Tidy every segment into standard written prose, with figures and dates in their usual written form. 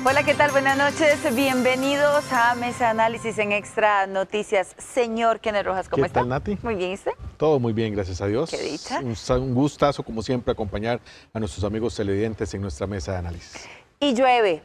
Hola, ¿qué tal? Buenas noches. Bienvenidos a Mesa Análisis en Extra Noticias. Señor Kenneth Rojas, ¿cómo está? ¿Qué tal, Nati? Muy bien, ¿y usted? Todo muy bien, gracias a Dios. Qué dicha. Un gustazo, como siempre, acompañar a nuestros amigos televidentes en nuestra mesa de análisis. Y llueve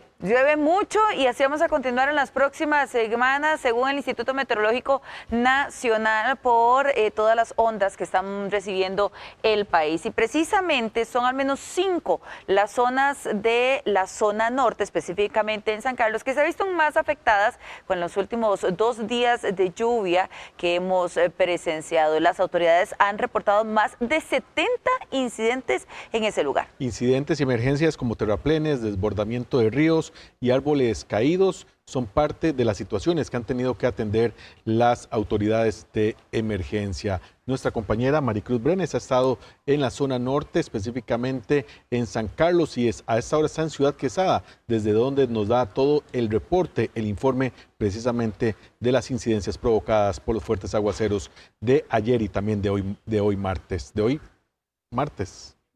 mucho y así vamos a continuar en las próximas semanas, según el Instituto Meteorológico Nacional, por todas las ondas que están recibiendo el país. Y precisamente son al menos 5 las zonas de la zona norte, específicamente en San Carlos, que se han visto más afectadas con los últimos 2 días de lluvia que hemos presenciado. Las autoridades han reportado más de 70 incidentes en ese lugar. Incidentes y emergencias como terraplenes, desbordamiento de ríos y árboles caídos son parte de las situaciones que han tenido que atender las autoridades de emergencia. Nuestra compañera Maricruz Brenes ha estado en la zona norte, específicamente en San Carlos, y a esta hora está en Ciudad Quesada, desde donde nos da todo el reporte, el informe precisamente de las incidencias provocadas por los fuertes aguaceros de ayer y también de hoy martes.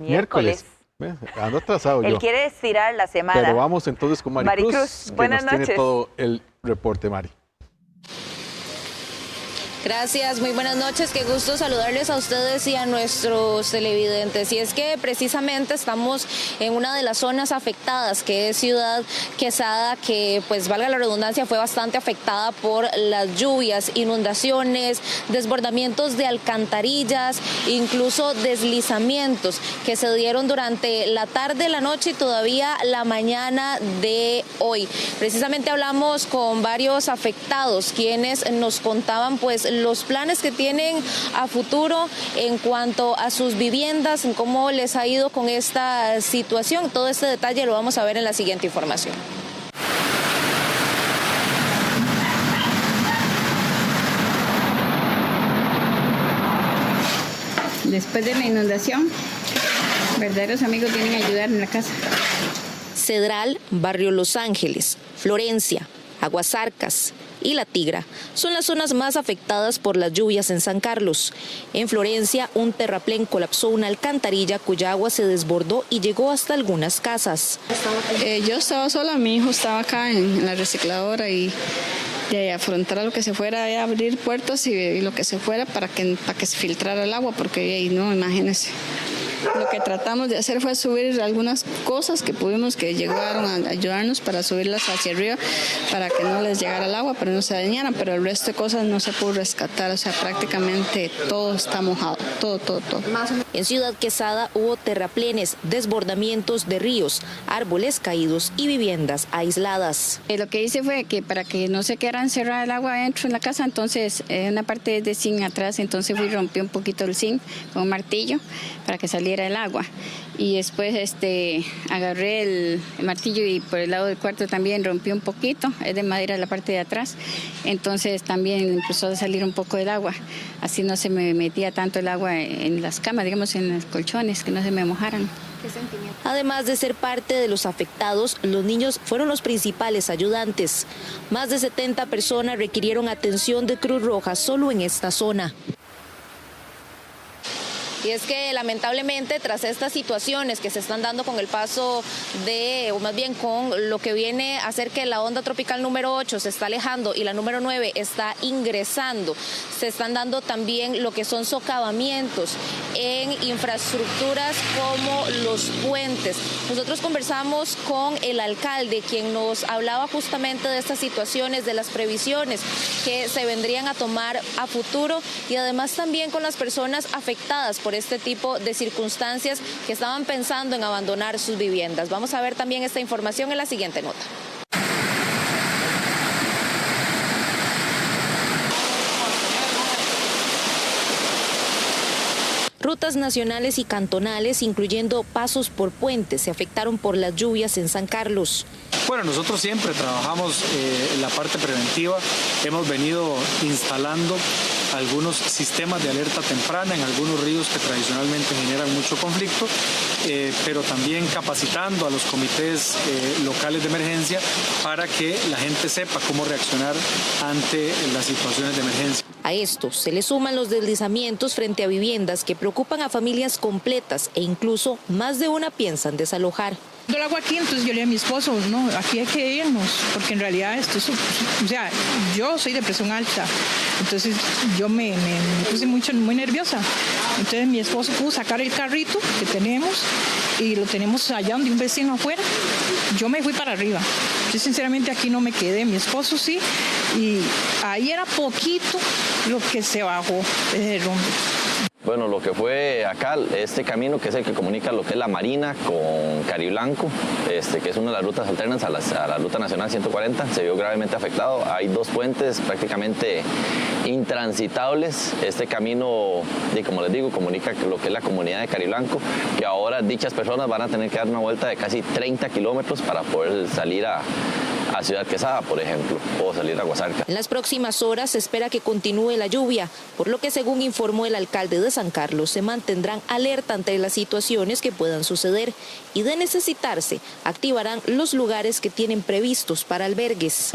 Miércoles. Ando atrasado yo. Él quiere estirar la semana. Pero vamos entonces con Maricruz, que buenas nos noches. tiene todo el reporte, Mari. Gracias, muy buenas noches, qué gusto saludarles a ustedes y a nuestros televidentes. Y es que precisamente estamos en una de las zonas afectadas, que es Ciudad Quesada, que pues valga la redundancia fue bastante afectada por las lluvias, inundaciones, desbordamientos de alcantarillas, incluso deslizamientos que se dieron durante la tarde, la noche y todavía la mañana de hoy. Precisamente hablamos con varios afectados, quienes nos contaban pues los planes que tienen a futuro en cuanto a sus viviendas, en cómo les ha ido con esta situación. Todo este detalle lo vamos a ver en la siguiente información. Después de la inundación, verdaderos amigos vienen a ayudar en la casa. Cedral, Barrio Los Ángeles, Florencia, Aguasarcas y La Tigra son las zonas más afectadas por las lluvias en San Carlos. En Florencia, un terraplén colapsó una alcantarilla cuya agua se desbordó y llegó hasta algunas casas. Yo estaba sola, mi hijo estaba acá en la recicladora y de afrontar a lo que se fuera, a abrir puertos y lo que se fuera para que se filtrara el agua, porque no, imagínense. Lo que tratamos de hacer fue subir algunas cosas que pudimos, que llegaron a ayudarnos para subirlas hacia arriba para que no les llegara el agua, pero no se dañaran, pero el resto de cosas no se pudo rescatar, o sea, prácticamente todo está mojado, todo. En Ciudad Quesada hubo terraplenes, desbordamientos de ríos, árboles caídos y viviendas aisladas. Lo que hice fue que para que no se quedara encerrada el agua adentro en la casa, entonces una parte de zinc atrás, entonces fui y rompí un poquito el zinc con un martillo para que saliera el agua, y después agarré el martillo y por el lado del cuarto también rompí un poquito, es de madera la parte de atrás, entonces también empezó a salir un poco del agua, así no se me metía tanto el agua en las camas, digamos en los colchones, que no se me mojaran. Además de ser parte de los afectados, los niños fueron los principales ayudantes. Más de 70 personas requirieron atención de Cruz Roja solo en esta zona. Y es que lamentablemente tras estas situaciones que se están dando con el paso o más bien con lo que viene a hacer que la onda tropical número 8 se está alejando y la número 9 está ingresando, se están dando también lo que son socavamientos en infraestructuras como los puentes. Nosotros conversamos con el alcalde, quien nos hablaba justamente de estas situaciones, de las previsiones que se vendrían a tomar a futuro, y además también con las personas afectadas por este tipo de circunstancias que estaban pensando en abandonar sus viviendas. Vamos a ver también esta información en la siguiente nota. Rutas nacionales y cantonales, incluyendo pasos por puentes, se afectaron por las lluvias en San Carlos. Bueno, nosotros siempre trabajamos en la parte preventiva. Hemos venido instalando algunos sistemas de alerta temprana en algunos ríos que tradicionalmente generan mucho conflicto, pero también capacitando a los comités locales de emergencia para que la gente sepa cómo reaccionar ante las situaciones de emergencia. A esto se le suman los deslizamientos frente a viviendas que preocupan a familias completas e incluso más de una piensan desalojar. Yo lo hago aquí, entonces yo le dije a mi esposo, no, aquí hay que irnos, porque en realidad esto es, o sea, yo soy de presión alta, entonces yo me puse muy nerviosa. Entonces mi esposo pudo sacar el carrito que tenemos y lo tenemos allá donde un vecino afuera. Yo me fui para arriba. Yo sinceramente aquí no me quedé, mi esposo sí, y ahí era poquito lo que se bajó ese derrumbe. Bueno, lo que fue acá, este camino que es el que comunica lo que es la Marina con Cariblanco, que es una de las rutas alternas a la Ruta Nacional 140, se vio gravemente afectado. Hay dos puentes prácticamente intransitables. Este camino, como les digo, comunica lo que es la comunidad de Cariblanco, que ahora dichas personas van a tener que dar una vuelta de casi 30 kilómetros para poder salir a Ciudad Quesada, por ejemplo, o salir a Guasarca. En las próximas horas se espera que continúe la lluvia, por lo que, según informó el alcalde de San Carlos, se mantendrán alerta ante las situaciones que puedan suceder y, de necesitarse, activarán los lugares que tienen previstos para albergues.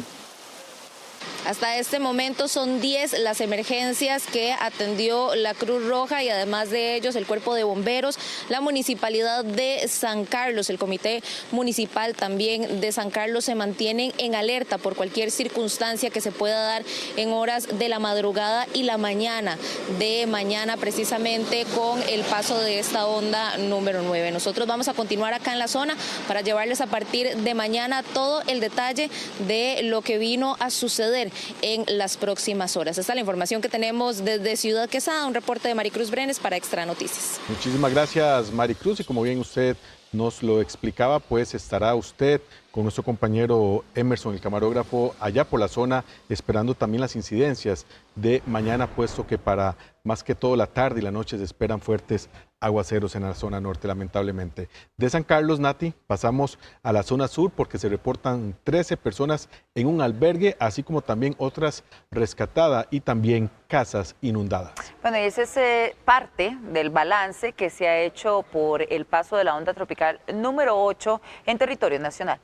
Hasta este momento son 10 las emergencias que atendió la Cruz Roja y además de ellos el Cuerpo de Bomberos, la Municipalidad de San Carlos, el Comité Municipal también de San Carlos se mantienen en alerta por cualquier circunstancia que se pueda dar en horas de la madrugada y la mañana de mañana, precisamente con el paso de esta onda número 9. Nosotros vamos a continuar acá en la zona para llevarles a partir de mañana todo el detalle de lo que vino a suceder en las próximas horas. Esta es la información que tenemos desde Ciudad Quesada, un reporte de Maricruz Brenes para Extra Noticias. Muchísimas gracias, Maricruz, y como bien usted nos lo explicaba, pues estará usted con nuestro compañero Emerson, el camarógrafo, allá por la zona, esperando también las incidencias de mañana, puesto que para más que todo la tarde y la noche se esperan fuertes aguaceros en la zona norte, lamentablemente. De San Carlos, Nati, pasamos a la zona sur porque se reportan 13 personas en un albergue, así como también otras rescatadas y también casas inundadas. Bueno, y ese es parte del balance que se ha hecho por el paso de la onda tropical número 8 en territorio nacional.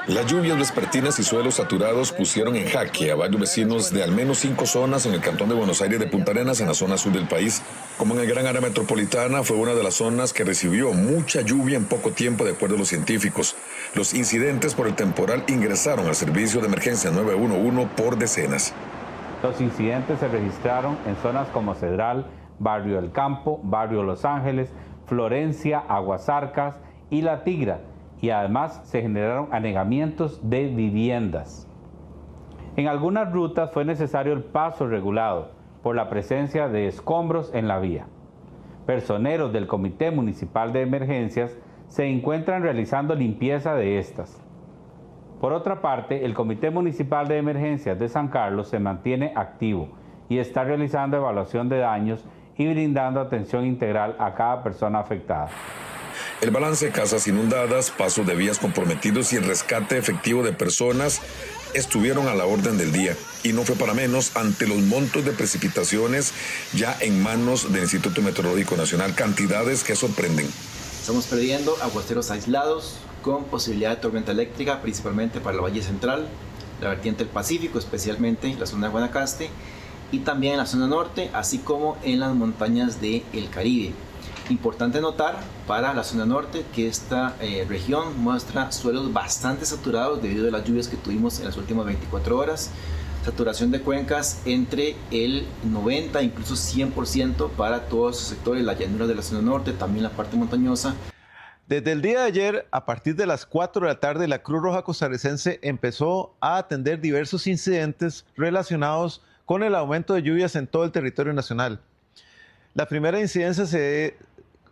Las lluvias vespertinas y suelos saturados pusieron en jaque a varios vecinos de al menos 5 zonas en el cantón de Buenos Aires de Punta Arenas, en la zona sur del país. Como en el gran área metropolitana, fue una de las zonas que recibió mucha lluvia en poco tiempo, de acuerdo a los científicos. Los incidentes por el temporal ingresaron al servicio de emergencia 911 por decenas. Los incidentes se registraron en zonas como Cedral, Barrio El Campo, Barrio Los Ángeles, Florencia, Aguasarcas y La Tigra, y además se generaron anegamientos de viviendas. En algunas rutas fue necesario el paso regulado por la presencia de escombros en la vía. Personeros del Comité Municipal de Emergencias se encuentran realizando limpieza de estas. Por otra parte, el Comité Municipal de Emergencias de San Carlos se mantiene activo y está realizando evaluación de daños y brindando atención integral a cada persona afectada. El balance de casas inundadas, pasos de vías comprometidos y el rescate efectivo de personas estuvieron a la orden del día. Y no fue para menos ante los montos de precipitaciones ya en manos del Instituto Meteorológico Nacional, cantidades que sorprenden. Estamos perdiendo aguaceros aislados con posibilidad de tormenta eléctrica, principalmente para el Valle Central, la vertiente del Pacífico, especialmente la zona de Guanacaste, y también en la zona norte, así como en las montañas del Caribe. Importante notar para la zona norte que esta región muestra suelos bastante saturados debido a las lluvias que tuvimos en las últimas 24 horas. Saturación de cuencas entre el 90 e incluso 100% para todos los sectores, la llanura de la zona norte, también la parte montañosa. Desde el día de ayer, a partir de las 4 de la tarde, la Cruz Roja Costarricense empezó a atender diversos incidentes relacionados con el aumento de lluvias en todo el territorio nacional. La primera incidencia se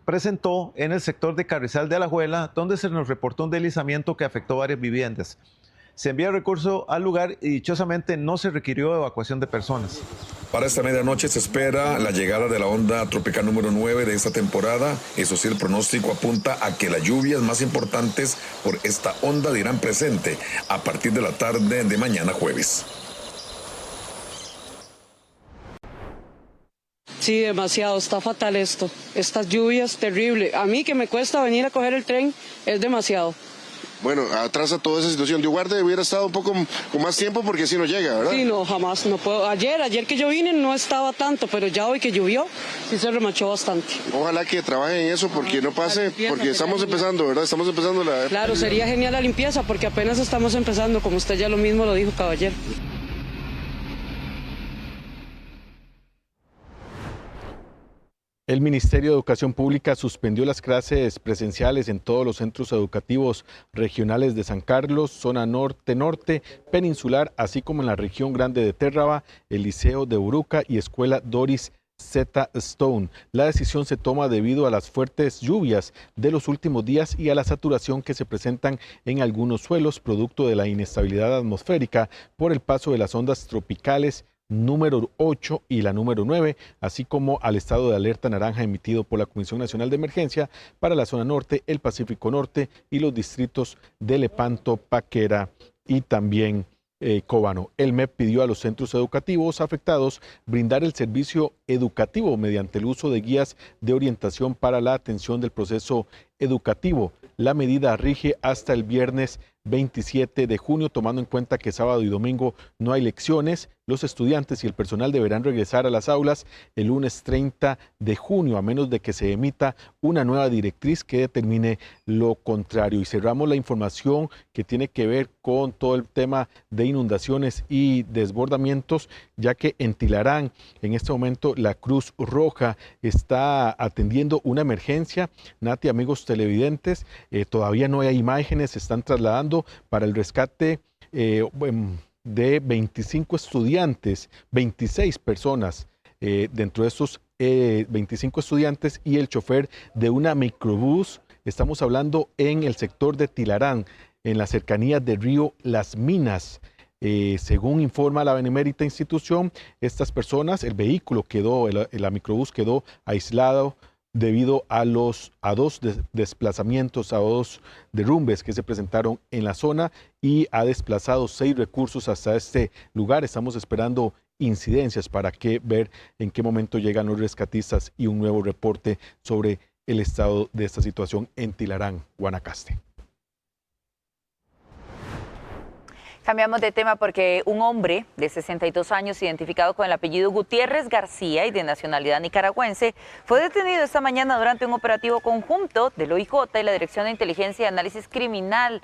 presentó en el sector de Carrizal de Alajuela, donde se nos reportó un deslizamiento que afectó varias viviendas. Se envía recurso al lugar y dichosamente no se requirió evacuación de personas. Para esta medianoche se espera la llegada de la onda tropical número 9 de esta temporada. Eso sí, el pronóstico apunta a que las lluvias más importantes por esta onda dirán presente a partir de la tarde de mañana jueves. Sí, demasiado, está fatal esto. Estas lluvias, terrible. A mí que me cuesta venir a coger el tren, es demasiado. bueno, atrasa toda esa situación. De Guarde hubiera estado un poco con más tiempo porque si no llega, ¿verdad? Sí, no, jamás, no puedo. Ayer que yo vine no estaba tanto, pero ya hoy que llovió, sí se remachó bastante. Ojalá que trabajen en eso porque no pase, porque estamos empezando, ¿verdad? Estamos empezando la... Claro, sería genial la limpieza porque apenas estamos empezando, como usted ya lo mismo lo dijo, caballero. El Ministerio de Educación Pública suspendió las clases presenciales en todos los centros educativos regionales de San Carlos, zona norte, peninsular, así como en la región grande de Térraba, el Liceo de Uruca y Escuela Doris Z. Stone. La decisión se toma debido a las fuertes lluvias de los últimos días y a la saturación que se presentan en algunos suelos, producto de la inestabilidad atmosférica por el paso de las ondas tropicales número 8 y la número 9, así como al estado de alerta naranja emitido por la Comisión Nacional de Emergencia para la zona norte, el Pacífico Norte y los distritos de Lepanto, Paquera y también Cóbano. El MEP pidió a los centros educativos afectados brindar el servicio educativo mediante el uso de guías de orientación para la atención del proceso educativo. La medida rige hasta el viernes 27 de junio, tomando en cuenta que sábado y domingo no hay lecciones. Los estudiantes y el personal deberán regresar a las aulas el lunes 30 de junio, a menos de que se emita una nueva directriz que determine lo contrario. Y cerramos la información que tiene que ver con todo el tema de inundaciones y desbordamientos, ya que en Tilarán, en este momento, la Cruz Roja está atendiendo una emergencia. Nati, amigos televidentes, todavía no hay imágenes, se están trasladando para el rescate de 25 estudiantes, 26 personas dentro de estos 25 estudiantes y el chofer de una microbús. Estamos hablando en el sector de Tilarán, en la cercanía del río Las Minas. Según informa la benemérita institución, estas personas, el vehículo quedó, la microbús quedó aislado debido a dos desplazamientos, a dos derrumbes que se presentaron en la zona y ha desplazado 6 recursos hasta este lugar. Estamos esperando incidencias para ver en qué momento llegan los rescatistas y un nuevo reporte sobre el estado de esta situación en Tilarán, Guanacaste. Cambiamos de tema porque un hombre de 62 años identificado con el apellido Gutiérrez García y de nacionalidad nicaragüense fue detenido esta mañana durante un operativo conjunto del OIJ y la Dirección de Inteligencia y Análisis Criminal.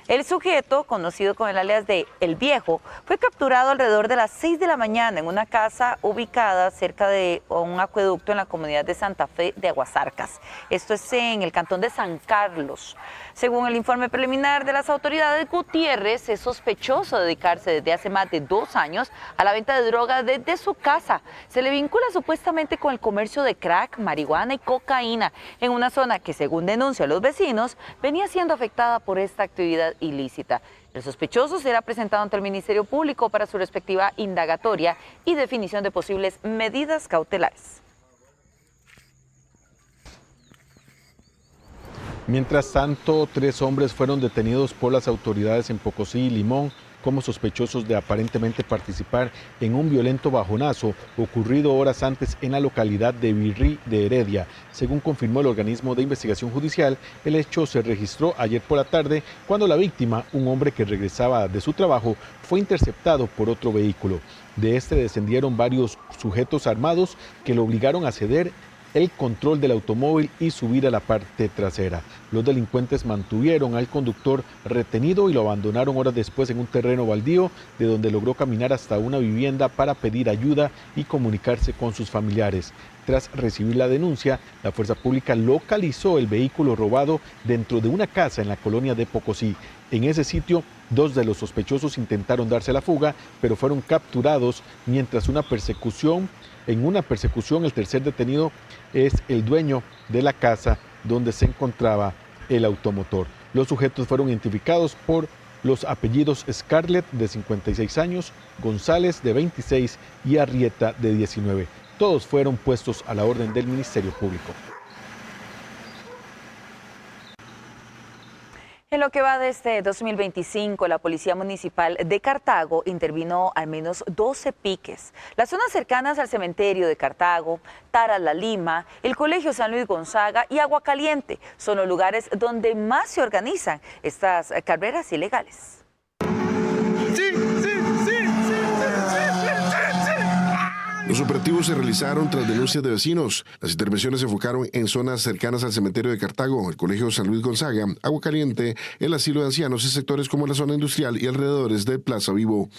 El sujeto, conocido con el alias de El Viejo, fue capturado alrededor de las 6 de la mañana en una casa ubicada cerca de un acueducto en la comunidad de Santa Fe de Aguasarcas. Esto es en el cantón de San Carlos. Según el informe preliminar de las autoridades, Gutiérrez es sospechoso de dedicarse desde hace más de 2 años a la venta de drogas desde su casa. Se le vincula supuestamente con el comercio de crack, marihuana y cocaína en una zona que, según denuncian los vecinos, venía siendo afectada por esta actividad ilícita. El sospechoso será presentado ante el Ministerio Público para su respectiva indagatoria y definición de posibles medidas cautelares. Mientras tanto, 3 hombres fueron detenidos por las autoridades en Pocosí y Limón como sospechosos de aparentemente participar en un violento bajonazo ocurrido horas antes en la localidad de Virrí de Heredia. Según confirmó el organismo de investigación judicial, el hecho se registró ayer por la tarde cuando la víctima, un hombre que regresaba de su trabajo, fue interceptado por otro vehículo. De este descendieron varios sujetos armados que lo obligaron a ceder el control del automóvil y subir a la parte trasera. Los delincuentes mantuvieron al conductor retenido y lo abandonaron horas después en un terreno baldío, de donde logró caminar hasta una vivienda para pedir ayuda y comunicarse con sus familiares. Tras recibir la denuncia, la fuerza pública localizó el vehículo robado dentro de una casa en la colonia de Pocosí. En ese sitio, 2 de los sospechosos intentaron darse la fuga, pero fueron capturados mientras en una persecución, el tercer detenido es el dueño de la casa donde se encontraba el automotor. Los sujetos fueron identificados por los apellidos Scarlett, de 56 años, González, de 26 y Arrieta, de 19. Todos fueron puestos a la orden del Ministerio Público. El lo que va de este 2025, la Policía Municipal de Cartago intervino al menos 12 piques. Las zonas cercanas al cementerio de Cartago, Taras La Lima, el Colegio San Luis Gonzaga y Agua Caliente son los lugares donde más se organizan estas carreras ilegales. Los operativos se realizaron tras denuncias de vecinos. Las intervenciones se enfocaron en zonas cercanas al cementerio de Cartago, el Colegio San Luis Gonzaga, Agua Caliente, el asilo de ancianos y sectores como la zona industrial y alrededores de Plaza Vivo.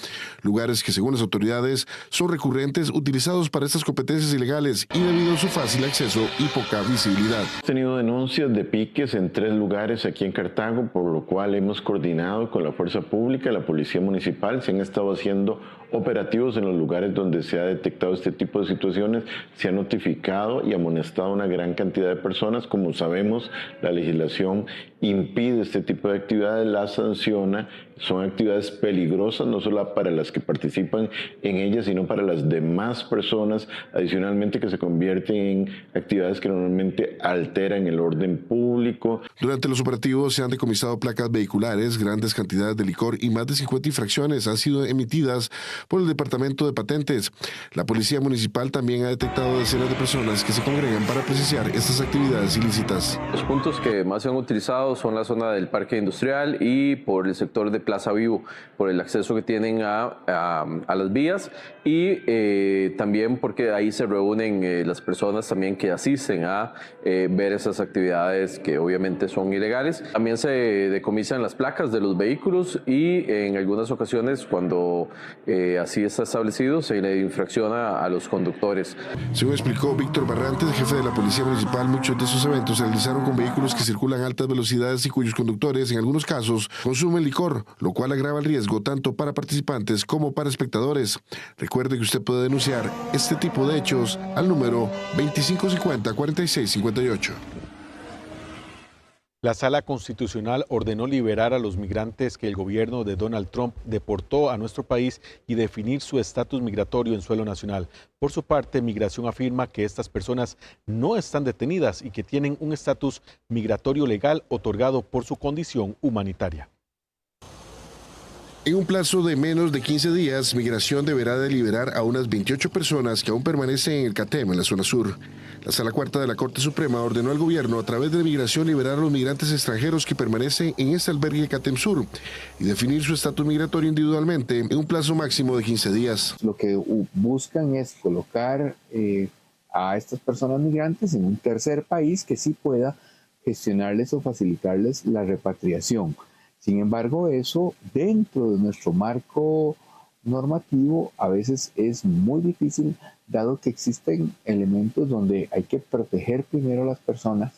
Lugares que, según las autoridades, son recurrentes utilizados para estas competencias ilegales y debido a su fácil acceso y poca visibilidad. Hemos tenido denuncias de piques en 3 lugares aquí en Cartago, por lo cual hemos coordinado con la Fuerza Pública, la Policía Municipal. Se han estado haciendo operativos en los lugares donde se ha detectado este tipo de situaciones, se ha notificado y amonestado a una gran cantidad de personas. Como sabemos, la legislación impide este tipo de actividades, las sanciona. Son actividades peligrosas, no solo para las que participan en ellas, sino para las demás personas, adicionalmente que se convierten en actividades que normalmente alteran el orden público. Durante los operativos se han decomisado placas vehiculares, grandes cantidades de licor y más de 50 infracciones han sido emitidas por el Departamento de Patentes. La Policía Municipal también ha detectado decenas de personas que se congregan para presenciar estas actividades ilícitas. Los puntos que más se han utilizado son la zona del Parque Industrial y por el sector de Plaza Vivo, por el acceso que tienen a las vías y también porque ahí se reúnen las personas también que asisten a ver esas actividades que obviamente son ilegales. También se decomisan las placas de los vehículos y en algunas ocasiones, cuando así está establecido, se le infracciona a los conductores. Según explicó Víctor Barrantes, jefe de la Policía Municipal, muchos de esos eventos se realizaron con vehículos que circulan a altas velocidades y cuyos conductores, en algunos casos, consumen licor, lo cual agrava el riesgo tanto para participantes como para espectadores. Recuerde que usted puede denunciar este tipo de hechos al número 2550-4658. La Sala Constitucional ordenó liberar a los migrantes que el gobierno de Donald Trump deportó a nuestro país y definir su estatus migratorio en suelo nacional. Por su parte, Migración afirma que estas personas no están detenidas y que tienen un estatus migratorio legal otorgado por su condición humanitaria. En un plazo de menos de 15 días, Migración deberá de liberar a unas 28 personas que aún permanecen en el CATEM, en la zona sur. La Sala Cuarta de la Corte Suprema ordenó al gobierno, a través de Migración, liberar a los migrantes extranjeros que permanecen en este albergue CATEM Sur y definir su estatus migratorio individualmente en un plazo máximo de 15 días. Lo que buscan es colocar a estas personas migrantes en un tercer país que sí pueda gestionarles o facilitarles la repatriación. Sin embargo, eso dentro de nuestro marco normativo a veces es muy difícil, dado que existen elementos donde hay que proteger primero a las personas,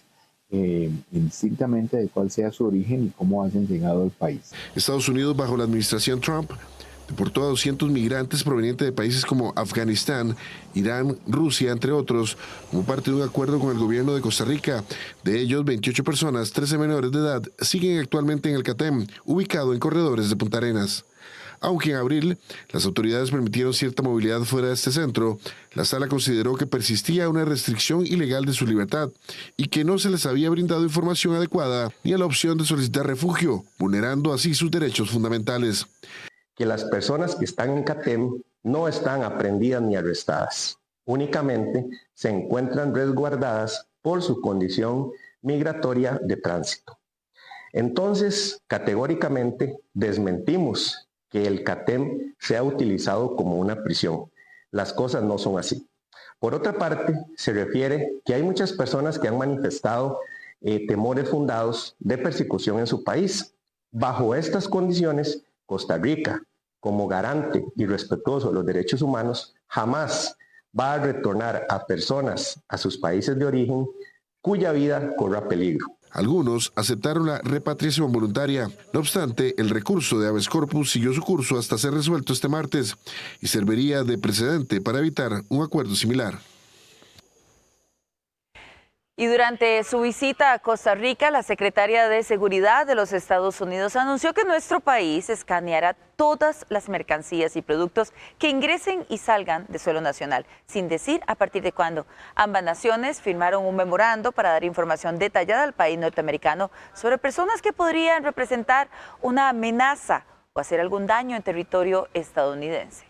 indistintamente de cuál sea su origen y cómo hayan llegado al país. Estados Unidos, bajo la administración Trump, deportó a 200 migrantes provenientes de países como Afganistán, Irán, Rusia, entre otros, como parte de un acuerdo con el gobierno de Costa Rica. De ellos, 28 personas, 13 menores de edad, siguen actualmente en el CATEM, ubicado en corredores de Punta Arenas. Aunque en abril las autoridades permitieron cierta movilidad fuera de este centro, la Sala consideró que persistía una restricción ilegal de su libertad y que no se les había brindado información adecuada ni a la opción de solicitar refugio, vulnerando así sus derechos fundamentales. Que las personas que están en CATEM no están aprehendidas ni arrestadas, únicamente se encuentran resguardadas por su condición migratoria de tránsito. Entonces, categóricamente desmentimos que el CATEM sea utilizado como una prisión. Las cosas no son así. Por otra parte, se refiere que hay muchas personas que han manifestado temores fundados de persecución en su país. Bajo estas condiciones, Costa Rica, como garante y respetuoso de los derechos humanos, jamás va a retornar a personas a sus países de origen cuya vida corra peligro. Algunos aceptaron la repatriación voluntaria. No obstante, el recurso de habeas corpus siguió su curso hasta ser resuelto este martes y serviría de precedente para evitar un acuerdo similar. Y durante su visita a Costa Rica, la secretaria de Seguridad de los Estados Unidos anunció que nuestro país escaneará todas las mercancías y productos que ingresen y salgan de suelo nacional, sin decir a partir de cuándo. Ambas naciones firmaron un memorando para dar información detallada al país norteamericano sobre personas que podrían representar una amenaza o hacer algún daño en territorio estadounidense.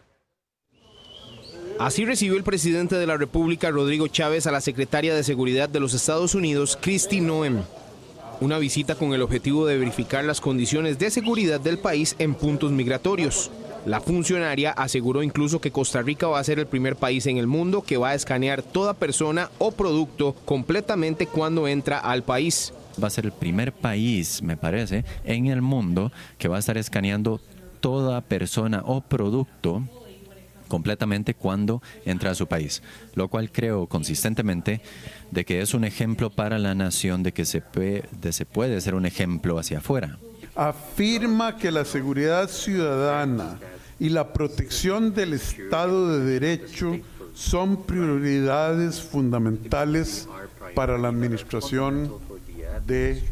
Así recibió el presidente de la República, Rodrigo Chávez, a la secretaria de Seguridad de los Estados Unidos, Kristi Noem. Una visita con el objetivo de verificar las condiciones de seguridad del país en puntos migratorios. La funcionaria aseguró incluso que Costa Rica va a ser el primer país en el mundo que va a escanear toda persona o producto completamente cuando entra al país. Va a ser el primer país, me parece, en el mundo que va a estar escaneando toda persona o producto completamente cuando entra a su país, lo cual creo consistentemente de que es un ejemplo para la nación de que se puede ser un ejemplo hacia afuera. Afirma que la seguridad ciudadana y la protección del Estado de Derecho son prioridades fundamentales para la administración de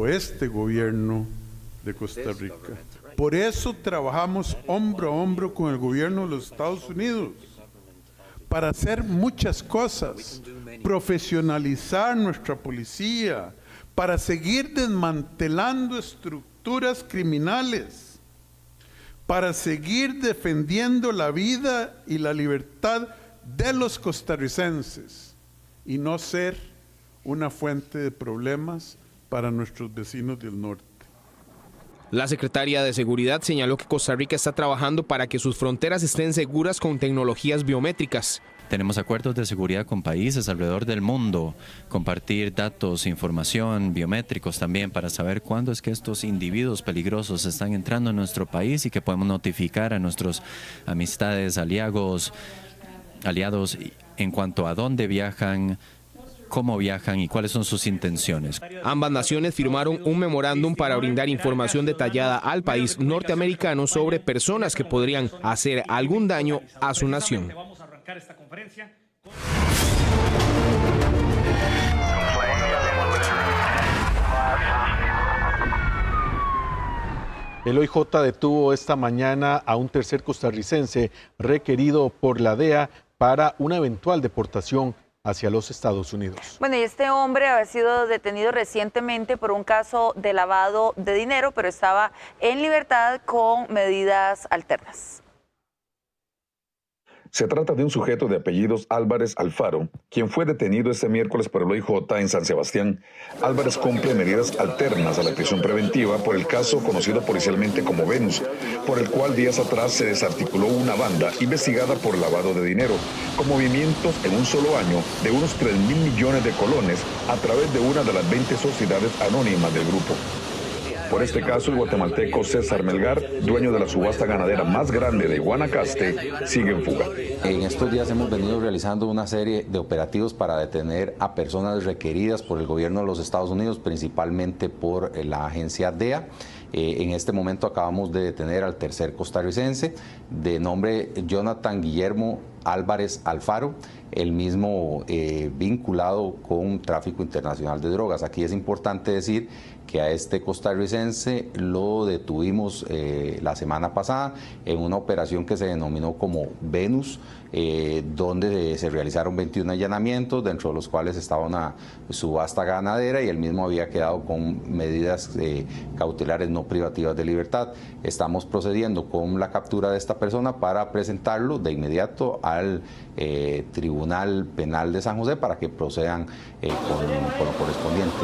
este gobierno de Costa Rica. Por eso trabajamos hombro a hombro con el gobierno de los Estados Unidos para hacer muchas cosas, profesionalizar nuestra policía, para seguir desmantelando estructuras criminales, para seguir defendiendo la vida y la libertad de los costarricenses y no ser una fuente de problemas para nuestros vecinos del norte. La secretaria de Seguridad señaló que Costa Rica está trabajando para que sus fronteras estén seguras con tecnologías biométricas. Tenemos acuerdos de seguridad con países alrededor del mundo, compartir datos, información, biométricos también para saber cuándo es que estos individuos peligrosos están entrando a nuestro país y que podemos notificar a nuestros amistades, aliados en cuanto a dónde viajan, cómo viajan y cuáles son sus intenciones. Ambas naciones firmaron un memorándum para brindar información detallada al país norteamericano sobre personas que podrían hacer algún daño a su nación. El OIJ detuvo esta mañana a un tercer costarricense requerido por la DEA para una eventual deportación hacia los Estados Unidos. Bueno, y este hombre había sido detenido recientemente por un caso de lavado de dinero, pero estaba en libertad con medidas alternas. Se trata de un sujeto de apellidos Álvarez Alfaro, quien fue detenido este miércoles por el OIJ en San Sebastián. Álvarez cumple medidas alternas a la prisión preventiva por el caso conocido policialmente como Venus, por el cual días atrás se desarticuló una banda investigada por lavado de dinero, con movimientos en un solo año de unos 3.000 millones de colones a través de una de las 20 sociedades anónimas del grupo. Por este caso, el guatemalteco César Melgar, dueño de la subasta ganadera más grande de Guanacaste, sigue en fuga. En estos días hemos venido realizando una serie de operativos para detener a personas requeridas por el gobierno de los Estados Unidos, principalmente por la agencia DEA. En este momento acabamos de detener al tercer costarricense de nombre Jonathan Guillermo Álvarez Alfaro, el mismo vinculado con tráfico internacional de drogas. Aquí es importante decir que a este costarricense lo detuvimos la semana pasada en una operación que se denominó como Venus, donde se realizaron 21 allanamientos, dentro de los cuales estaba una subasta ganadera y él mismo había quedado con medidas cautelares no privativas de libertad. Estamos procediendo con la captura de esta persona para presentarlo de inmediato al Tribunal Penal de San José para que procedan con lo correspondiente.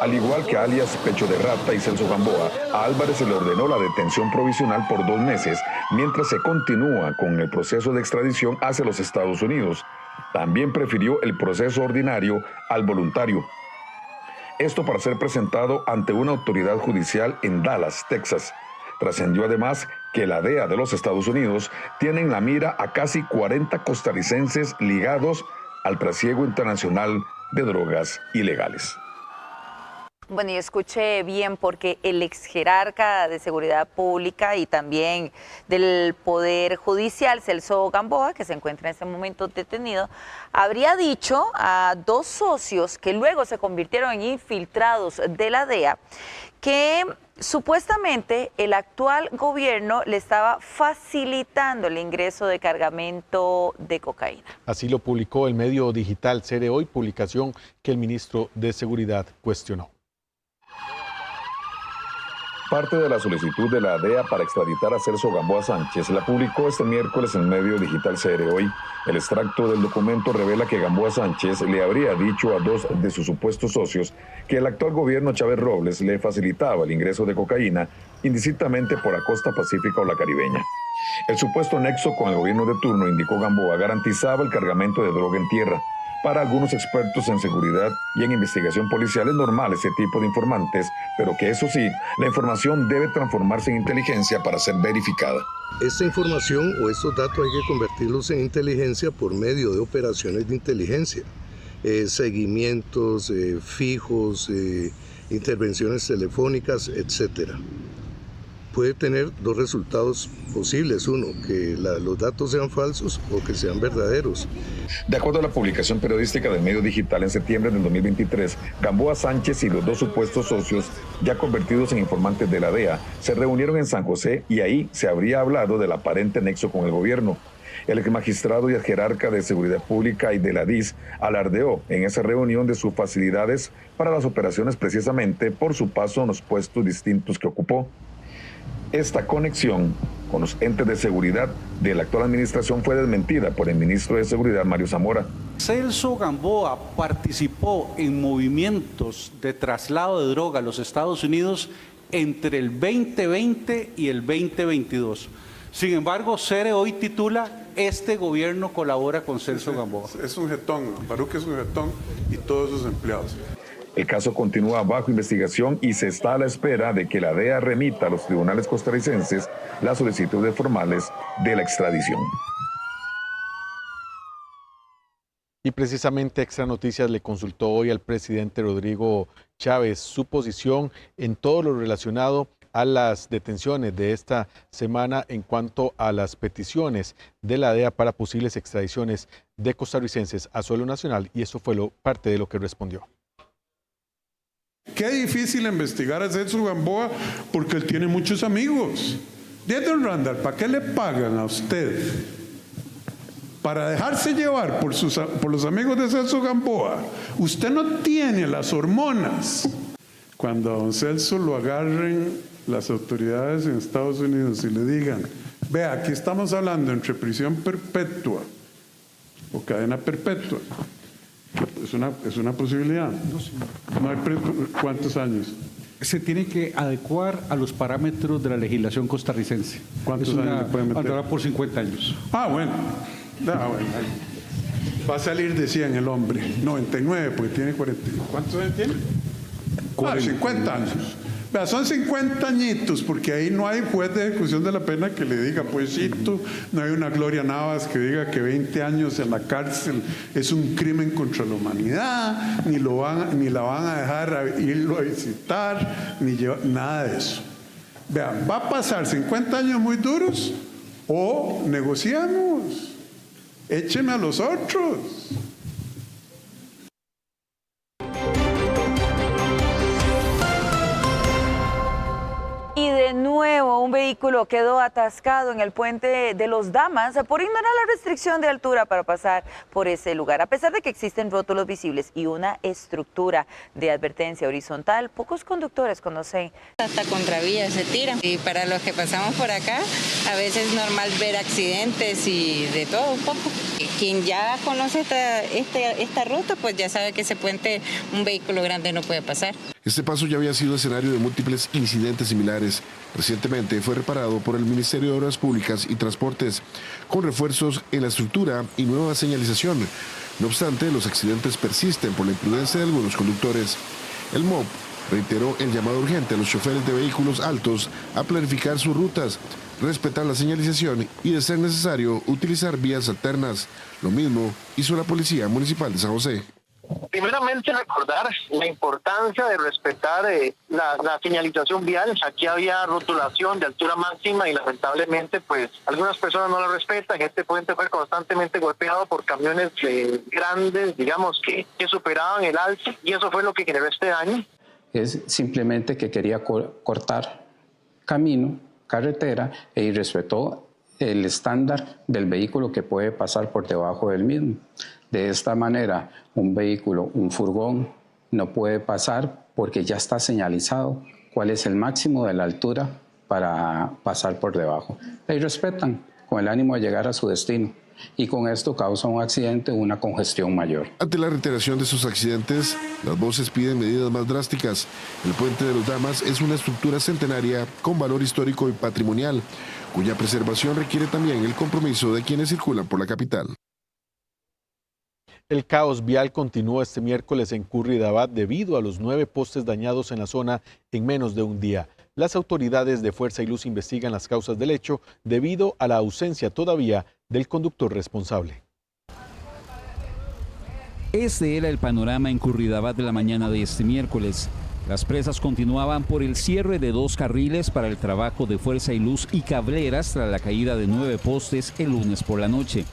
Al igual que alias Pecho de Rata y Celso Gamboa, a Álvarez se le ordenó la detención provisional por 2 meses, mientras se continúa con el proceso de extradición hacia los Estados Unidos. También prefirió el proceso ordinario al voluntario. Esto para ser presentado ante una autoridad judicial en Dallas, Texas. Trascendió además que la DEA de los Estados Unidos tiene en la mira a casi 40 costarricenses ligados al trasiego internacional de drogas ilegales. Bueno, y escuche bien, porque el ex jerarca de Seguridad Pública y también del Poder Judicial, Celso Gamboa, que se encuentra en este momento detenido, habría dicho a 2 socios que luego se convirtieron en infiltrados de la DEA que supuestamente el actual gobierno le estaba facilitando el ingreso de cargamento de cocaína. Así lo publicó el medio digital Cere Hoy, publicación que el ministro de Seguridad cuestionó. Parte de la solicitud de la DEA para extraditar a Celso Gamboa Sánchez la publicó este miércoles en medio digital Cere Hoy. El extracto del documento revela que Gamboa Sánchez le habría dicho a 2 de sus supuestos socios que el actual gobierno Chávez Robles le facilitaba el ingreso de cocaína indistintamente por la costa pacífica o la caribeña. El supuesto nexo con el gobierno de turno, indicó Gamboa, garantizaba el cargamento de droga en tierra. Para algunos expertos en seguridad y en investigación policial es normal ese tipo de informantes, pero que eso sí, la información debe transformarse en inteligencia para ser verificada. Esta información o estos datos hay que convertirlos en inteligencia por medio de operaciones de inteligencia, seguimientos fijos, intervenciones telefónicas, etcétera. Puede tener 2 resultados posibles. Uno, que los datos sean falsos o que sean verdaderos. De acuerdo a la publicación periodística del medio digital en septiembre del 2023, Gamboa Sánchez y los 2 supuestos socios, ya convertidos en informantes de la DEA, se reunieron en San José y ahí se habría hablado del aparente nexo con el gobierno. El ex magistrado y el jerarca de Seguridad Pública y de la DIS alardeó en esa reunión de sus facilidades para las operaciones precisamente por su paso en los puestos distintos que ocupó. Esta conexión con los entes de seguridad de la actual administración fue desmentida por el ministro de Seguridad, Mario Zamora. Celso Gamboa participó en movimientos de traslado de droga a los Estados Unidos entre el 2020 y el 2022. Sin embargo, Cere Hoy titula "Este gobierno colabora con Celso Gamboa". Es un jetón, Baruch es un jetón y todos sus empleados. El caso continúa bajo investigación y se está a la espera de que la DEA remita a los tribunales costarricenses las solicitudes formales de la extradición. Y precisamente Extra Noticias le consultó hoy al presidente Rodrigo Chávez su posición en todo lo relacionado a las detenciones de esta semana en cuanto a las peticiones de la DEA para posibles extradiciones de costarricenses a suelo nacional, y eso fue parte de lo que respondió. Qué difícil investigar a Celso Gamboa porque él tiene muchos amigos. Don Randall, ¿para qué le pagan a usted? Para dejarse llevar por los amigos de Celso Gamboa. Usted no tiene las hormonas. Cuando a don Celso lo agarren las autoridades en Estados Unidos y le digan, vea, aquí estamos hablando entre prisión perpetua o cadena perpetua. Es una posibilidad. No, señor. No hay ¿Cuántos años? Se tiene que adecuar a los parámetros de la legislación costarricense. ¿Cuántos años le pueden meter? Andará por 50 años. Bueno. Va a salir de 100 el hombre. 99, porque tiene 40. ¿Cuántos años tiene? 50 años. Vea, son 50 añitos, porque ahí no hay juez de ejecución de la pena que le diga, puesito, no hay una Gloria Navas que diga que 20 años en la cárcel es un crimen contra la humanidad, ni la van a dejar irlo a visitar, nada de eso. Vea, va a pasar 50 años muy duros o negociamos, écheme a los otros. Y de nuevo, un vehículo quedó atascado en el puente de Los Damas por ignorar la restricción de altura para pasar por ese lugar. A pesar de que existen rótulos visibles y una estructura de advertencia horizontal, pocos conductores conocen. Hasta contravías se tiran. Y para los que pasamos por acá, a veces es normal ver accidentes y de todo un poco. Quien ya conoce esta ruta, pues ya sabe que ese puente un vehículo grande no puede pasar. Este paso ya había sido escenario de múltiples incidentes similares. Recientemente fue reparado por el Ministerio de Obras Públicas y Transportes, con refuerzos en la estructura y nueva señalización. No obstante, los accidentes persisten por la imprudencia de algunos conductores. El MOP reiteró el llamado urgente a los choferes de vehículos altos a planificar sus rutas, respetar la señalización y, de ser necesario, utilizar vías alternas. Lo mismo hizo la Policía Municipal de San José. Primeramente recordar la importancia de respetar la señalización vial. Aquí había rotulación de altura máxima y lamentablemente pues algunas personas no la respetan. Este puente fue constantemente golpeado por camiones grandes, digamos, que superaban el alto, y eso fue lo que generó este daño. Es simplemente que quería cortar camino, carretera, e irrespetó el estándar del vehículo que puede pasar por debajo del mismo. De esta manera, un vehículo, un furgón, no puede pasar porque ya está señalizado cuál es el máximo de la altura para pasar por debajo. Y respetan con el ánimo de llegar a su destino. Y con esto causa un accidente o una congestión mayor. Ante la reiteración de estos accidentes, las voces piden medidas más drásticas. El Puente de los Damas es una estructura centenaria con valor histórico y patrimonial, cuya preservación requiere también el compromiso de quienes circulan por la capital. El caos vial continuó este miércoles en Curridabat debido a los 9 postes dañados en la zona en menos de un día. Las autoridades de Fuerza y Luz investigan las causas del hecho debido a la ausencia todavía del conductor responsable. Este era el panorama en Curridabat de la mañana de este miércoles. Las presas continuaban por el cierre de 2 carriles para el trabajo de Fuerza y Luz y cableras tras la caída de 9 postes el lunes por la noche.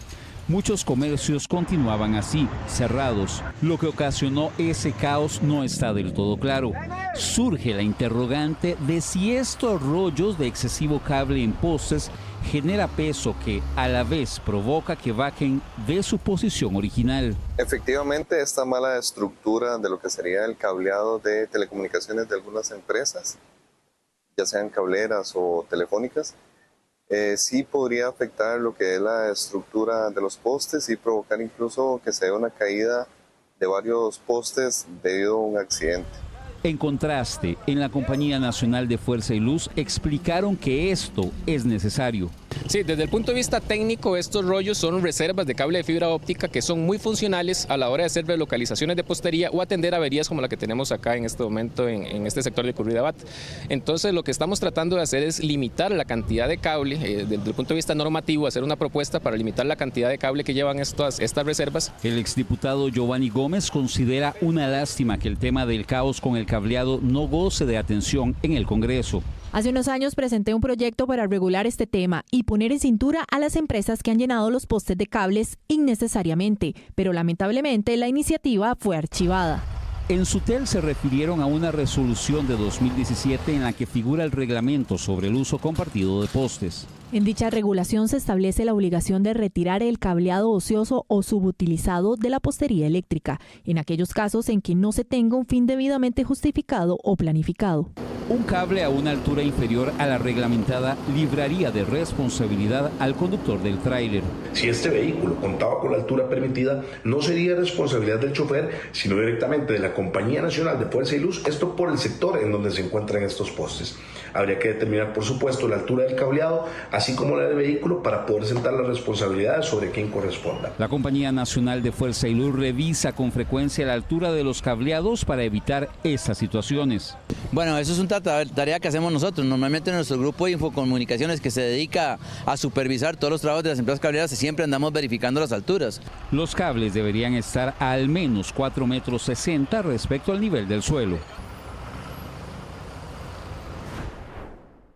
Muchos comercios continuaban así, cerrados. Lo que ocasionó ese caos no está del todo claro. Surge la interrogante de si estos rollos de excesivo cable en postes genera peso que a la vez provoca que bajen de su posición original. Efectivamente, esta mala estructura de lo que sería el cableado de telecomunicaciones de algunas empresas, ya sean cableras o telefónicas, sí podría afectar lo que es la estructura de los postes y provocar incluso que se dé una caída de varios postes debido a un accidente. En contraste, en la Compañía Nacional de Fuerza y Luz explicaron que esto es necesario. Sí, desde el punto de vista técnico, estos rollos son reservas de cable de fibra óptica que son muy funcionales a la hora de hacer relocalizaciones de postería o atender averías como la que tenemos acá en este momento en este sector de Curridabat. Entonces, lo que estamos tratando de hacer es limitar la cantidad de cable, desde el punto de vista normativo, hacer una propuesta para limitar la cantidad de cable que llevan estas reservas. El exdiputado Giovanni Gómez considera una lástima que el tema del caos con el cableado no goce de atención en el Congreso. Hace unos años presenté un proyecto para regular este tema y poner en cintura a las empresas que han llenado los postes de cables innecesariamente, pero lamentablemente la iniciativa fue archivada. En Sutel se refirieron a una resolución de 2017 en la que figura el reglamento sobre el uso compartido de postes. En dicha regulación se establece la obligación de retirar el cableado ocioso o subutilizado de la postería eléctrica, en aquellos casos en que no se tenga un fin debidamente justificado o planificado. Un cable a una altura inferior a la reglamentada libraría de responsabilidad al conductor del tráiler. Si este vehículo contaba con la altura permitida, no sería responsabilidad del chofer, sino directamente de la Compañía Nacional de Fuerza y Luz, esto por el sector en donde se encuentran estos postes. Habría que determinar, por supuesto, la altura del cableado, así como la del vehículo, para poder sentar las responsabilidades sobre quién corresponda. La Compañía Nacional de Fuerza y Luz revisa con frecuencia la altura de los cableados para evitar estas situaciones. Bueno, eso es una tarea que hacemos nosotros. Normalmente nuestro grupo de Infocomunicaciones, que se dedica a supervisar todos los trabajos de las empresas cableadas, siempre andamos verificando las alturas. Los cables deberían estar a al menos 4,60 metros respecto al nivel del suelo.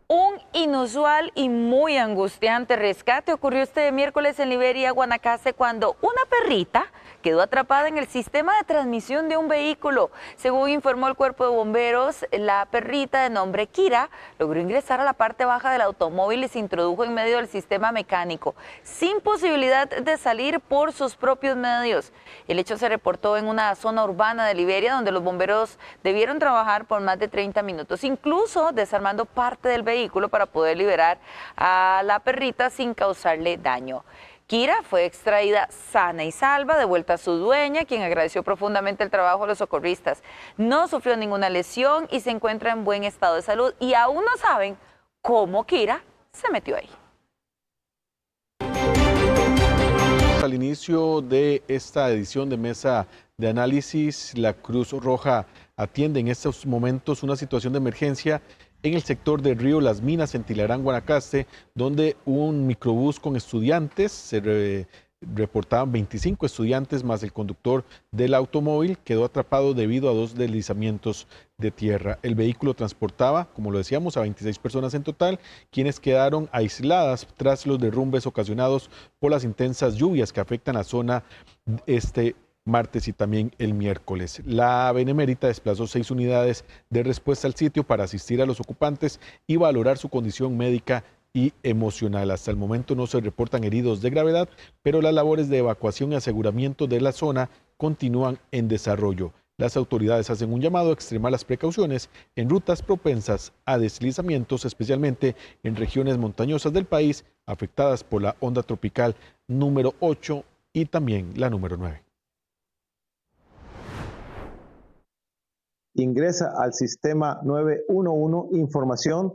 Un inusual y muy angustiante rescate ocurrió este miércoles en Liberia, Guanacaste, cuando una perrita quedó atrapada en el sistema de transmisión de un vehículo. Según informó el cuerpo de bomberos, la perrita de nombre Kira logró ingresar a la parte baja del automóvil y se introdujo en medio del sistema mecánico, sin posibilidad de salir por sus propios medios. El hecho se reportó en una zona urbana de Liberia, donde los bomberos debieron trabajar por más de 30 minutos, incluso desarmando parte del vehículo para poder liberar a la perrita sin causarle daño. Kira fue extraída sana y salva, de vuelta a su dueña, quien agradeció profundamente el trabajo de los socorristas. No sufrió ninguna lesión y se encuentra en buen estado de salud, y aún no saben cómo Kira se metió ahí. Al inicio de esta edición de Mesa de Análisis, la Cruz Roja atiende en estos momentos una situación de emergencia en el sector de Río Las Minas, en Tilarán, Guanacaste, donde un microbús con estudiantes reportaban 25 estudiantes más el conductor del automóvil quedó atrapado debido a 2 deslizamientos de tierra. El vehículo transportaba, como lo decíamos, a 26 personas en total, quienes quedaron aisladas tras los derrumbes ocasionados por las intensas lluvias que afectan la zona este martes y también el miércoles. La Benemérita desplazó 6 unidades de respuesta al sitio para asistir a los ocupantes y valorar su condición médica y emocional. Hasta el momento no se reportan heridos de gravedad, pero las labores de evacuación y aseguramiento de la zona continúan en desarrollo. Las autoridades hacen un llamado a extremar las precauciones en rutas propensas a deslizamientos, especialmente en regiones montañosas del país afectadas por la onda tropical número 8 y también la número 9. Ingresa al sistema 911 información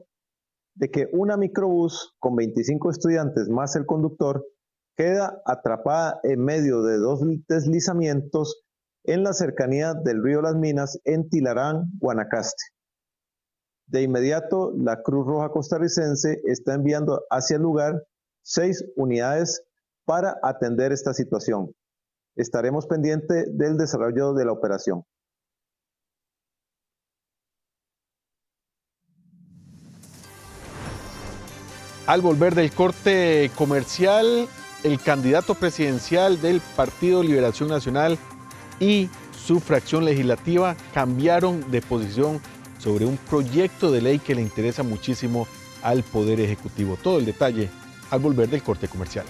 de que una microbús con 25 estudiantes más el conductor queda atrapada en medio de 2 deslizamientos en la cercanía del río Las Minas en Tilarán, Guanacaste. De inmediato, la Cruz Roja costarricense está enviando hacia el lugar 6 unidades para atender esta situación. Estaremos pendientes del desarrollo de la operación. Al volver del corte comercial, el candidato presidencial del Partido Liberación Nacional y su fracción legislativa cambiaron de posición sobre un proyecto de ley que le interesa muchísimo al Poder Ejecutivo. Todo el detalle al volver del corte comercial.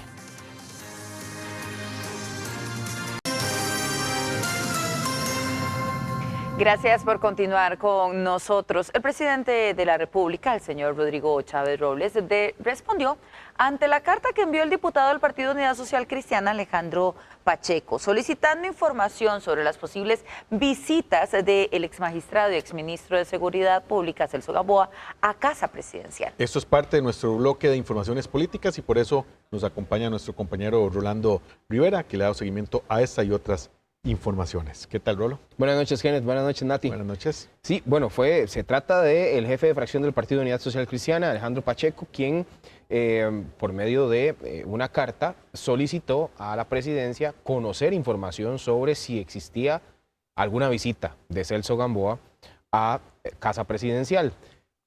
Gracias por continuar con nosotros. El presidente de la República, el señor Rodrigo Chávez Robles, respondió ante la carta que envió el diputado del Partido Unidad Social Cristiana, Alejandro Pacheco, solicitando información sobre las posibles visitas del exmagistrado y exministro de Seguridad Pública, Celso Gamboa, a Casa Presidencial. Esto es parte de nuestro bloque de informaciones políticas y por eso nos acompaña nuestro compañero Rolando Rivera, que le ha dado seguimiento a esta y otras informaciones. ¿Qué tal, Rolo? Buenas noches, Kenneth. Buenas noches, Nati. Buenas noches. Sí, bueno, se trata del jefe de fracción del Partido Unidad Social Cristiana, Alejandro Pacheco, quien por medio de una carta solicitó a la presidencia conocer información sobre si existía alguna visita de Celso Gamboa a Casa Presidencial.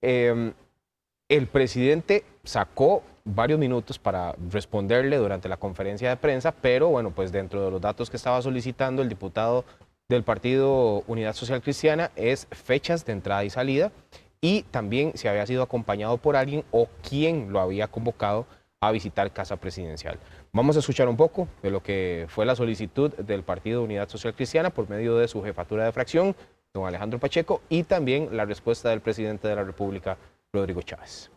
El presidente sacó varios minutos para responderle durante la conferencia de prensa, pero bueno, pues dentro de los datos que estaba solicitando el diputado del Partido Unidad Social Cristiana es fechas de entrada y salida y también si había sido acompañado por alguien o quién lo había convocado a visitar Casa Presidencial. Vamos a escuchar un poco de lo que fue la solicitud del Partido Unidad Social Cristiana por medio de su jefatura de fracción, don Alejandro Pacheco, y también la respuesta del presidente de la República, Rodrigo Chávez.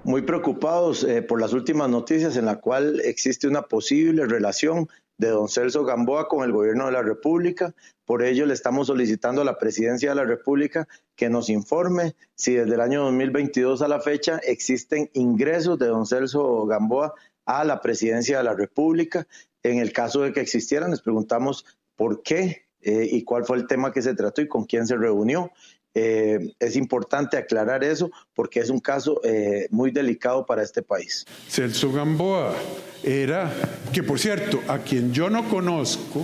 Muy preocupados por las últimas noticias en la cual existe una posible relación de don Celso Gamboa con el gobierno de la República. Por ello le estamos solicitando a la Presidencia de la República que nos informe si desde el año 2022 a la fecha existen ingresos de don Celso Gamboa a la Presidencia de la República. En el caso de que existieran, les preguntamos por qué y cuál fue el tema que se trató y con quién se reunió. Es importante aclarar eso porque es un caso muy delicado para este país. Celso Gamboa era, que por cierto, a quien yo no conozco,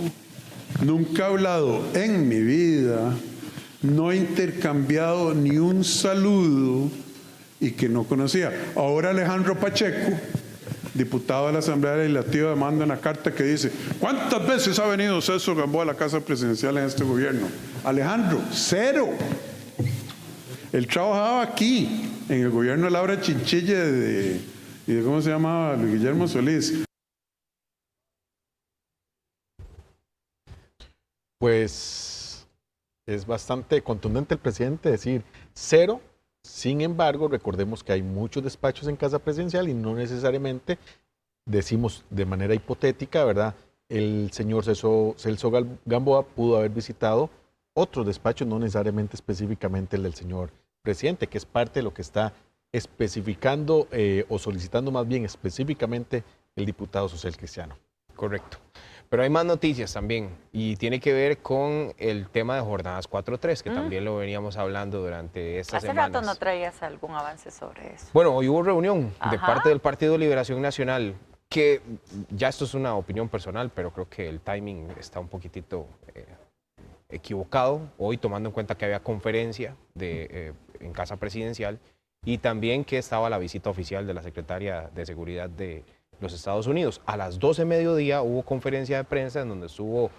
nunca he hablado en mi vida, no he intercambiado ni un saludo y que no conocía. Ahora Alejandro Pacheco, diputado de la Asamblea Legislativa, manda una carta que dice: ¿cuántas veces ha venido Celso Gamboa a la Casa Presidencial en este gobierno? Alejandro, 0. Él trabajaba aquí, en el gobierno de Laura Chinchilla y de ¿cómo se llamaba? Luis Guillermo Solís. Pues es bastante contundente el presidente decir 0. Sin embargo, recordemos que hay muchos despachos en Casa Presidencial y no necesariamente, decimos de manera hipotética, ¿verdad? El señor Celso Gamboa pudo haber visitado otros despachos, no necesariamente específicamente el del señor presidente, que es parte de lo que está especificando o solicitando más bien específicamente el diputado social cristiano. Correcto. Pero hay más noticias también y tiene que ver con el tema de jornadas 4-3, que también lo veníamos hablando durante estas semanas. Hace rato no traías algún avance sobre eso. Bueno, hoy hubo reunión de parte del Partido Liberación Nacional que ya esto es una opinión personal, pero creo que el timing está un poquitito equivocado hoy, tomando en cuenta que había conferencia en Casa Presidencial y también que estaba la visita oficial de la Secretaria de Seguridad de los Estados Unidos. A las 12 mediodía hubo conferencia de prensa en donde estuvo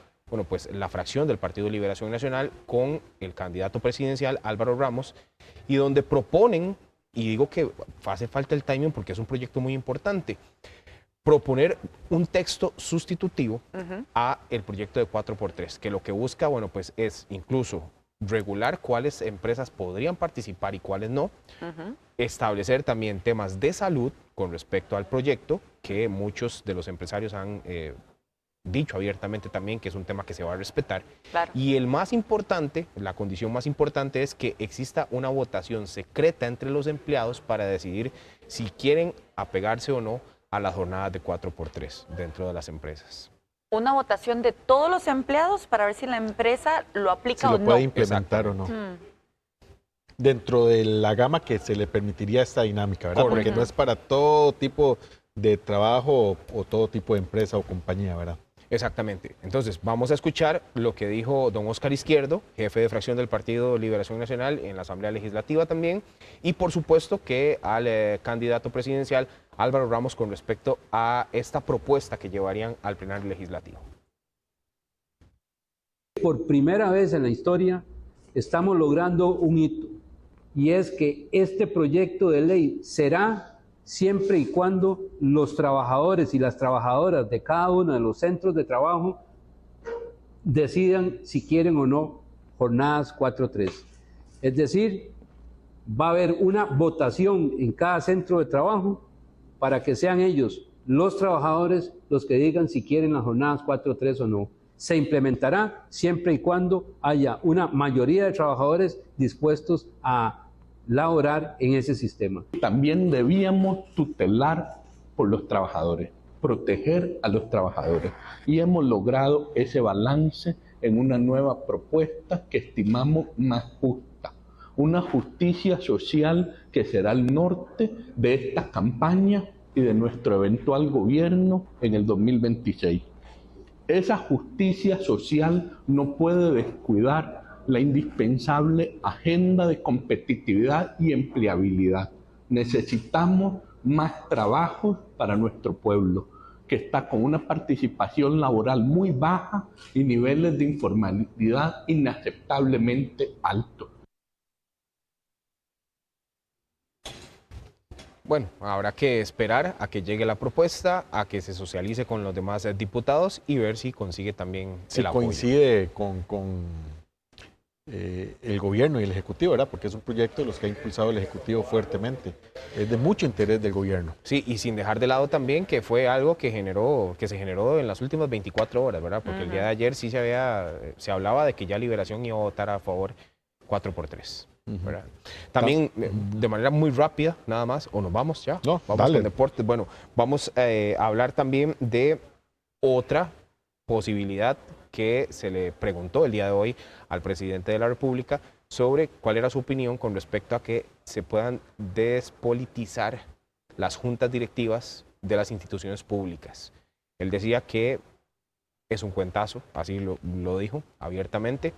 pues, la fracción del Partido de Liberación Nacional con el candidato presidencial Álvaro Ramos y donde proponen, y digo que hace falta el timing porque es un proyecto muy importante, proponer un texto sustitutivo a el proyecto de 4x3, que lo que busca, pues es incluso regular cuáles empresas podrían participar y cuáles no, establecer también temas de salud con respecto al proyecto, que muchos de los empresarios han dicho abiertamente también que es un tema que se va a respetar. Claro. Y el más importante, la condición más importante es que exista una votación secreta entre los empleados para decidir si quieren apegarse o no a las jornadas de 4x3 dentro de las empresas. Una votación de todos los empleados para ver si la empresa lo aplica o no. Si lo puede implementar o no. Dentro de la gama que se le permitiría esta dinámica, ¿verdad? Correcto. Porque no es para todo tipo de trabajo o todo tipo de empresa o compañía, ¿verdad? Exactamente. Entonces, vamos a escuchar lo que dijo don Óscar Izquierdo, jefe de fracción del Partido Liberación Nacional en la Asamblea Legislativa también, y por supuesto que al candidato presidencial Álvaro Ramos con respecto a esta propuesta que llevarían al plenario legislativo. Por primera vez en la historia estamos logrando un hito, y es que este proyecto de ley será siempre y cuando los trabajadores y las trabajadoras de cada uno de los centros de trabajo decidan si quieren o no jornadas 4-3. Es decir, va a haber una votación en cada centro de trabajo para que sean ellos, los trabajadores, los que digan si quieren las jornadas 4-3 o no. Se implementará siempre y cuando haya una mayoría de trabajadores dispuestos a laborar en ese sistema. También debíamos tutelar por los trabajadores, proteger a los trabajadores. Y hemos logrado ese balance en una nueva propuesta que estimamos más justa. Una justicia social que será el norte de esta campaña y de nuestro eventual gobierno en el 2026. Esa justicia social no puede descuidar la indispensable agenda de competitividad y empleabilidad. Necesitamos más trabajo para nuestro pueblo, que está con una participación laboral muy baja y niveles de informalidad inaceptablemente altos. Bueno, habrá que esperar a que llegue la propuesta, a que se socialice con los demás diputados y ver si consigue también el apoyo. Coincide con el gobierno y el Ejecutivo, ¿verdad? Porque es un proyecto de los que ha impulsado el Ejecutivo fuertemente. Es de mucho interés del gobierno. Sí, y sin dejar de lado también que fue algo que se generó en las últimas 24 horas, ¿verdad? Porque el día de ayer sí se hablaba de que ya Liberación iba a votar a favor 4x3. ¿Verdad? También de manera muy rápida, nada más, o nos vamos ya. No, vamos con deportes. Bueno, vamos a hablar también de otra posibilidad que se le preguntó el día de hoy al presidente de la República sobre cuál era su opinión con respecto a que se puedan despolitizar las juntas directivas de las instituciones públicas. Él decía que es un cuentazo, así lo dijo abiertamente.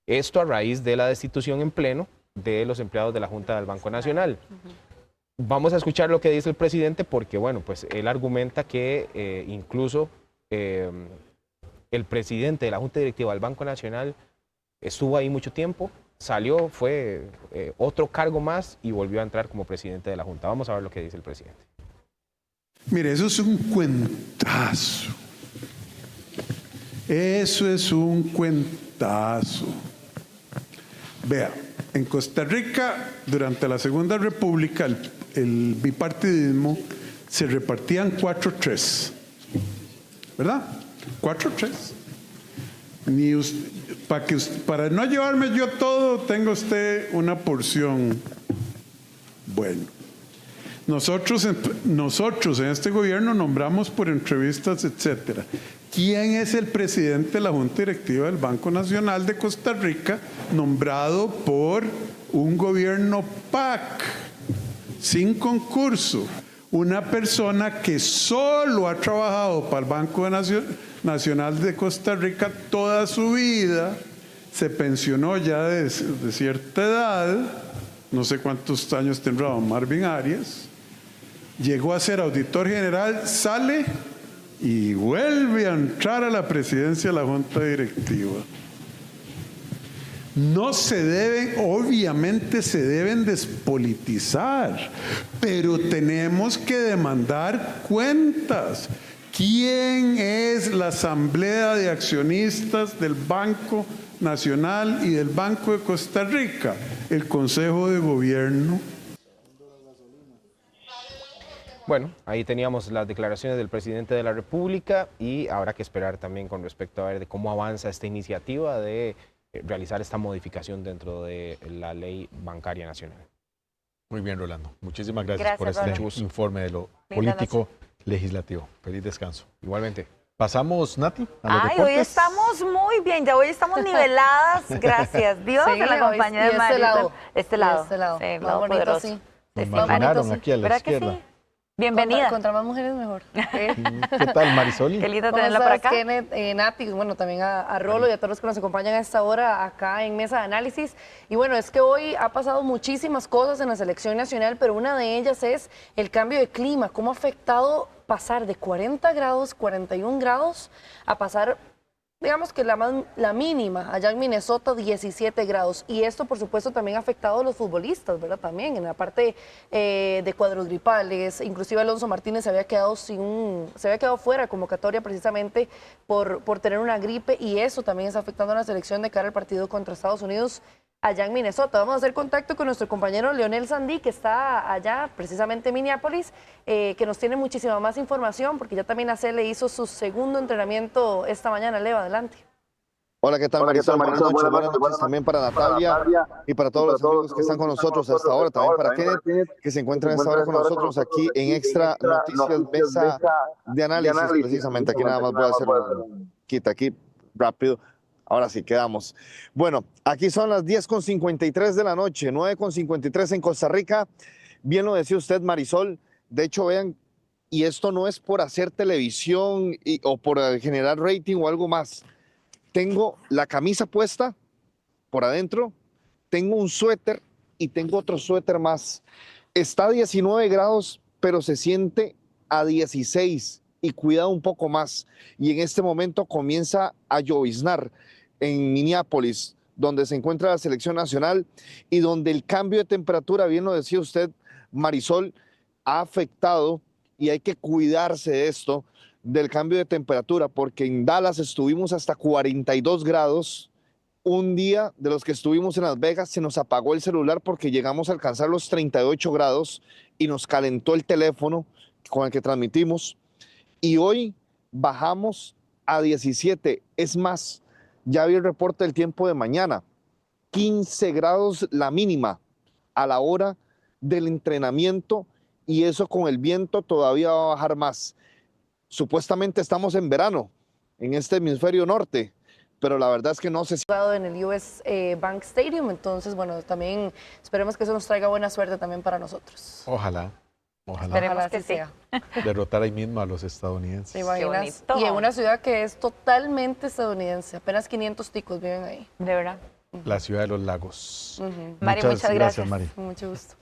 Esto a raíz de la destitución en pleno de los empleados de la Junta del Banco Nacional. Vamos a escuchar lo que dice el presidente porque, pues él argumenta que incluso el presidente de la Junta Directiva del Banco Nacional estuvo ahí mucho tiempo, salió, fue otro cargo más y volvió a entrar como presidente de la Junta. Vamos a ver lo que dice el presidente. Mire, eso es un cuentazo. Eso es un cuentazo. Vea, en Costa Rica, durante la Segunda República, el bipartidismo se repartían 4-3. ¿Verdad? 4-3. Para no llevarme yo todo, tenga usted una porción. Bueno, nosotros en este gobierno nombramos por entrevistas, etcétera. ¿Quién es el presidente de la Junta Directiva del Banco Nacional de Costa Rica, nombrado por un gobierno PAC, sin concurso? una persona que solo ha trabajado para el Banco Nacional de Costa Rica toda su vida, se pensionó ya de cierta edad, no sé cuántos años tendrá don Marvin Arias, llegó a ser auditor general, sale y vuelve a entrar a la presidencia de la Junta Directiva. No se deben, obviamente se deben despolitizar, pero tenemos que demandar cuentas. ¿Quién es la Asamblea de Accionistas del Banco Nacional y del Banco de Costa Rica? El Consejo de Gobierno. Bueno, ahí teníamos las declaraciones del presidente de la República y habrá que esperar también con respecto a ver de cómo avanza esta iniciativa de realizar esta modificación dentro de la ley bancaria nacional. Muy bien, Rolando. Muchísimas gracias por este informe de lo político legislativo. Feliz descanso. Igualmente. Pasamos, Nati, a los Ay, deportes. hoy estamos muy bien, ya hoy estamos niveladas, gracias Dios, Sí, de la compañía de Marisol. Este lado. Este lado. Sí, Más lado bonito poderoso. así. Nos marginaron aquí a la ¿Verdad que izquierda. sí? Bienvenida. Contra más mujeres mejor. ¿Qué tal, Marisol? Qué lindo tenerla por acá. Kenneth, Nati, bueno, también a Rolo y a todos los que nos acompañan a esta hora acá en Mesa de Análisis. Y bueno, es que hoy ha pasado muchísimas cosas en la selección nacional, pero una de ellas es el cambio de clima, cómo ha afectado pasar de 40 grados, 41 grados, a pasar, digamos que la mínima, allá en Minnesota, 17 grados. Y esto, por supuesto, también ha afectado a los futbolistas, ¿verdad? También en la parte de cuadros gripales. Inclusive Alonso Martínez se había quedado fuera de convocatoria precisamente por tener una gripe, y eso también está afectando a la selección de cara al partido contra Estados Unidos allá en Minnesota. Vamos a hacer contacto con nuestro compañero Leonel Sandí, que está allá precisamente en Minneapolis, que nos tiene muchísima más información, porque ya también le hizo su segundo entrenamiento esta mañana. Leo, adelante. Hola, ¿qué tal, Marisol? Buenas noches también para Natalia y para todos los amigos que están con nosotros hasta ahora, también para Kenneth, que se encuentran esta hora con nosotros aquí en Extra Noticias Mesa de Análisis, precisamente. Aquí nada más voy a hacer un quita aquí rápido. Ahora sí, quedamos. Bueno, aquí son las 10:53 de la noche, 9:53 en Costa Rica. Bien lo decía usted, Marisol. De hecho, vean, y esto no es por hacer televisión o por generar rating o algo más. Tengo la camisa puesta por adentro, tengo un suéter y tengo otro suéter más. Está a 19 grados, pero se siente a 16 y cuidado un poco más. Y en este momento comienza a lloviznar en Minneapolis, donde se encuentra la selección nacional y donde el cambio de temperatura, bien lo decía usted, Marisol, ha afectado, y hay que cuidarse de esto, del cambio de temperatura, porque en Dallas estuvimos hasta 42 grados. Un día de los que estuvimos en Las Vegas se nos apagó el celular porque llegamos a alcanzar los 38 grados y nos calentó el teléfono con el que transmitimos. Y hoy bajamos a 17. Es más, ya vi el reporte del tiempo de mañana. 15 grados la mínima a la hora del entrenamiento, y eso con el viento todavía va a bajar más. Supuestamente estamos en verano en este hemisferio norte, pero la verdad es que no se... En el US Bank Stadium, entonces, bueno, también esperemos que eso nos traiga buena suerte también para nosotros. Ojalá. Esperemos que sea. Derrotar ahí mismo a los estadounidenses. ¿Te imaginas? Y en una ciudad que es totalmente estadounidense, apenas 500 ticos viven ahí. De verdad. La ciudad de los lagos. Mari, muchas gracias. Mari. Con mucho gusto.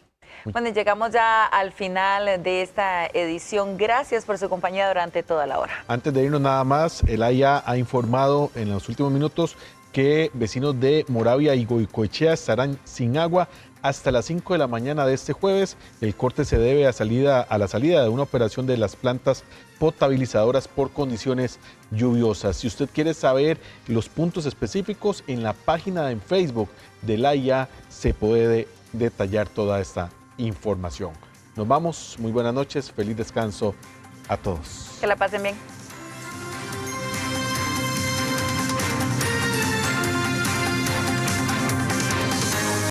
Bueno, llegamos ya al final de esta edición. Gracias por su compañía durante toda la hora. Antes de irnos nada más, el AIA ha informado en los últimos minutos que vecinos de Moravia y Goicoechea estarán sin agua hasta las 5 de la mañana de este jueves. El corte se debe a la salida de una operación de las plantas potabilizadoras por condiciones lluviosas. Si usted quiere saber los puntos específicos, en la página en Facebook del AIA se puede detallar toda esta información. Nos vamos, muy buenas noches, feliz descanso a todos. Que la pasen bien.